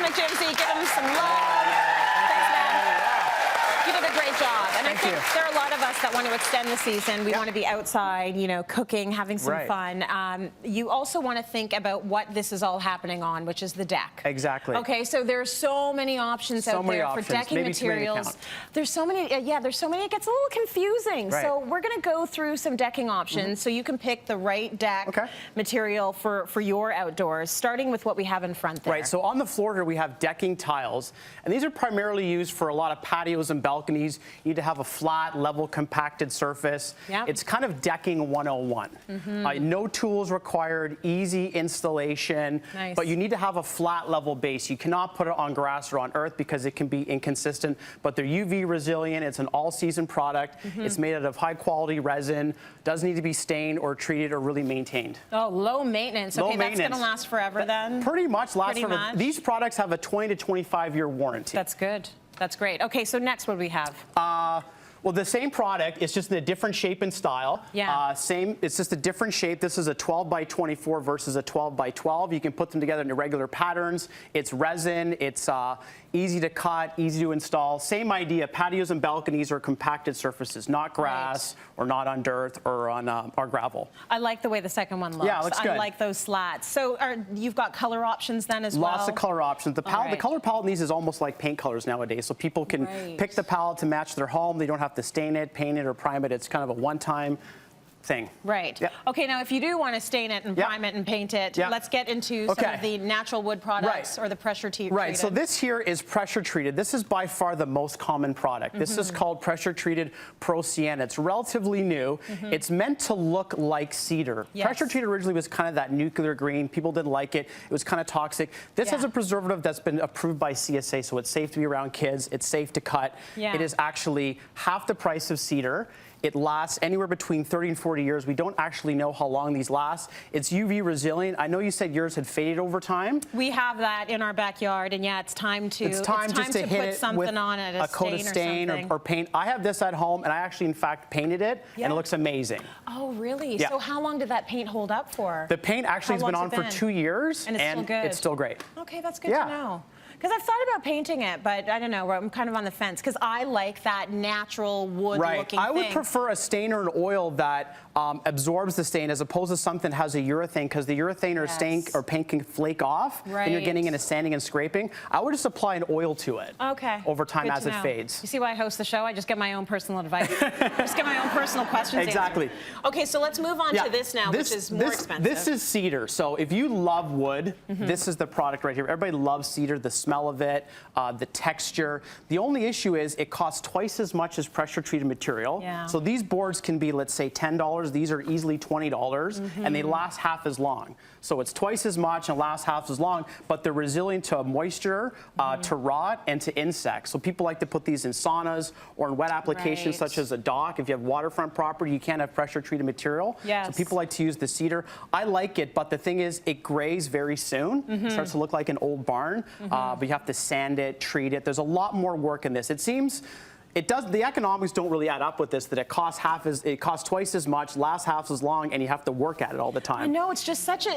McGimsie. Give him some love. Thanks, man. You did a great job. And I think there are a lot of us that want to extend the season. We want to be outside, you know, cooking, having some fun. You also want to think about what this is all happening on, which is the deck. Exactly. Okay, so there's so many options out there for decking materials. There's so many, there's so many, it gets a little confusing. So we're going to go through some decking options so you can pick the right deck material for your outdoors, starting with what we have in front there. Right, so on the floor here we have decking tiles, and these are primarily used for a lot of patios and balconies. You need to have a flat, level, compacted surface. It's kind of decking 101. No tools required, easy installation, but you need to have a flat level base. You cannot put it on grass or on earth because it can be inconsistent, but they're UV resilient. It's an all-season product. It's made out of high-quality resin, doesn't need to be stained or treated or really maintained. Oh, low maintenance. Low okay, maintenance. That's going to last forever then? Pretty much lasts forever. These products have a 20 to 25-year warranty. That's good. That's great. Okay, so next what do we have? Well, the same product, it's just in a different shape and style. It's just a different shape. This is a 12 by 24 versus a 12 by 12. You can put them together in irregular patterns. It's resin. It's easy to cut, easy to install. Same idea. Patios and balconies are compacted surfaces, not grass or not on dirt or on or gravel. I like the way the second one looks. Yeah, it looks good. I like those slats. So you've got color options then as well? Lots of color options. The color palette in these is almost like paint colors nowadays. So people can pick the palette to match their home. They don't have to stain it, paint it, or prime it. It's kind of a one-time thing. Okay, now if you do want to stain it and prime it and paint it, let's get into some of the natural wood products or the pressure treated. So this here is pressure treated. This is by far the most common product. This is called pressure treated Pro Sienna. It's relatively new. It's meant to look like cedar. Pressure treated originally was kind of that nuclear green. People didn't like it. It was kind of toxic. This has a preservative that's been approved by CSA, so it's safe to be around kids. It's safe to cut. It is actually half the price of cedar. It lasts anywhere between 30 and 40 years. We don't actually know how long these last. It's UV resilient. I know you said yours had faded over time. We have that in our backyard, and it's time to just to hit put something on it, a coat of stain or paint. I have this at home, and I actually, in fact, painted it, and it looks amazing. Oh, really? So how long did that paint hold up for? The paint actually has been on for 2 years, and it's still good. It's still great. Okay, that's good to know. Because I've thought about painting it, but I don't know, I'm kind of on the fence because I like that natural wood-looking thing. I would prefer a stain or an oil that absorbs the stain as opposed to something that has a urethane, because the urethane or stain or paint can flake off and you're getting into sanding and scraping. I would just apply an oil to it over time as it fades. You see why I host the show? I just get my own personal advice. Just get my own personal questions answered. Okay, so let's move on to this now, which is more expensive. This is cedar. So if you love wood, this is the product right here. Everybody loves cedar. The smell of it, the texture. The only issue is it costs twice as much as pressure treated material. So these boards can be, let's say, $10. These are easily $20, and they last half as long. So it's twice as much and lasts half as long, but they're resilient to moisture, to rot, and to insects. So people like to put these in saunas or in wet applications such as a dock. If you have waterfront property, you can't have pressure treated material. So people like to use the cedar. I like it, but the thing is, it grays very soon. It starts to look like an old barn, but you have to sand it, treat it. There's a lot more work in this. It seems the economics don't really add up with this, that it costs twice as much, lasts half as long, and you have to work at it all the time. I know, it's just such a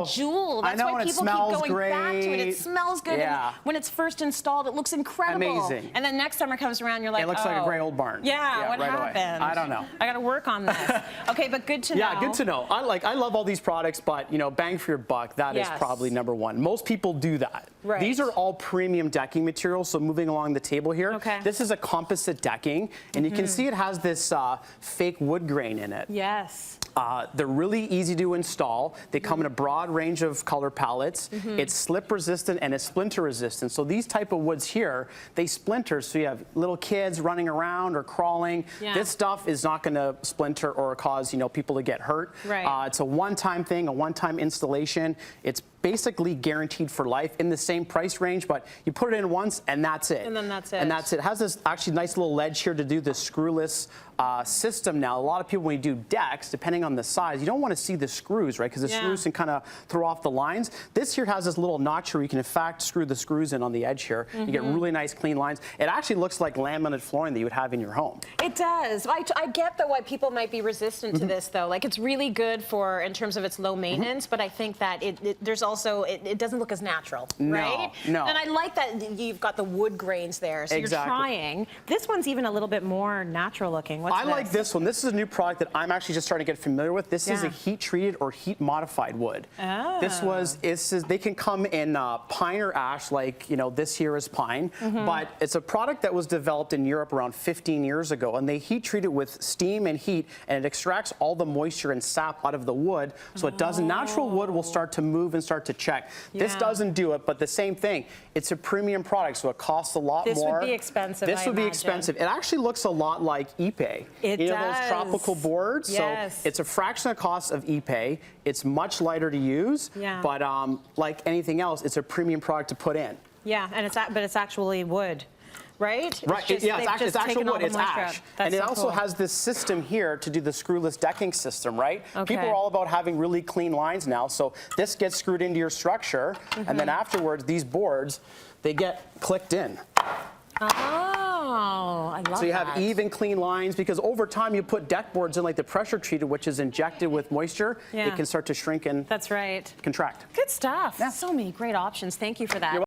jewel. That's why people keep going back to it. It smells good. And when it's first installed, it looks incredible. Amazing. And then next summer comes around, you're like, it looks like a gray old barn. What happened? I don't know. I got to work on this. Okay, but good to know. Yeah, good to know. I love all these products, but bang for your buck, that is probably number one. Most people do that. These are all premium decking materials. So moving along the table here, this is a composite decking, and you can see it has this fake wood grain in it. They're really easy to install. They come in a broad range of color palettes. It's slip resistant and it's splinter resistant. So these type of woods here, they splinter. So you have little kids running around or crawling. This stuff is not going to splinter or cause people to get hurt. It's a one-time thing, a one-time installation. It's basically guaranteed for life in the same price range, but you put it in once and that's it. And then that's it. And that's it. It has this actually nice little ledge here to do this screwless system now. A lot of people, when you do decks, depending on the size, you don't want to see the screws, right? Because the screws can kind of throw off the lines. This here has this little notch where you can, in fact, screw the screws in on the edge here. You get really nice, clean lines. It actually looks like laminated flooring that you would have in your home. It does. I get though why people might be resistant to this, though. Like, it's really good for, in terms of its low maintenance, but I think that there's also, it doesn't look as natural, right? No. And I like that you've got the wood grains there, so you're trying. This one's even a little bit more natural looking. What's I like this one. This is a new product that I'm actually just starting to get familiar with. This is a heat-treated or heat-modified wood. They can come in pine or ash, like, you know, this here is pine, but it's a product that was developed in Europe around 15 years ago, and they heat-treat it with steam and heat, and it extracts all the moisture and sap out of the wood, so it doesn't. Natural wood will start to move and start to check. This doesn't do it, but the same thing. It's a premium product, so it costs a lot more. This would be expensive, This would be expensive. It actually looks a lot like Ipe. It does. You know, those tropical boards? Yes. So it's a fraction of the cost of Ipe. It's much lighter to use, but like anything else, it's a premium product to put in. Yeah, and but it's actually wood. Right? Right. It's actual wood. It's ash. And it also has this system here to do the screwless decking system, right? People are all about having really clean lines now. So this gets screwed into your structure, and then afterwards, these boards, they get clicked in. Oh, I love that. So you have even, clean lines, because over time you put deck boards in, like the pressure treated, which is injected with moisture, it can start to shrink and contract. Good stuff. So many great options. Thank you for that.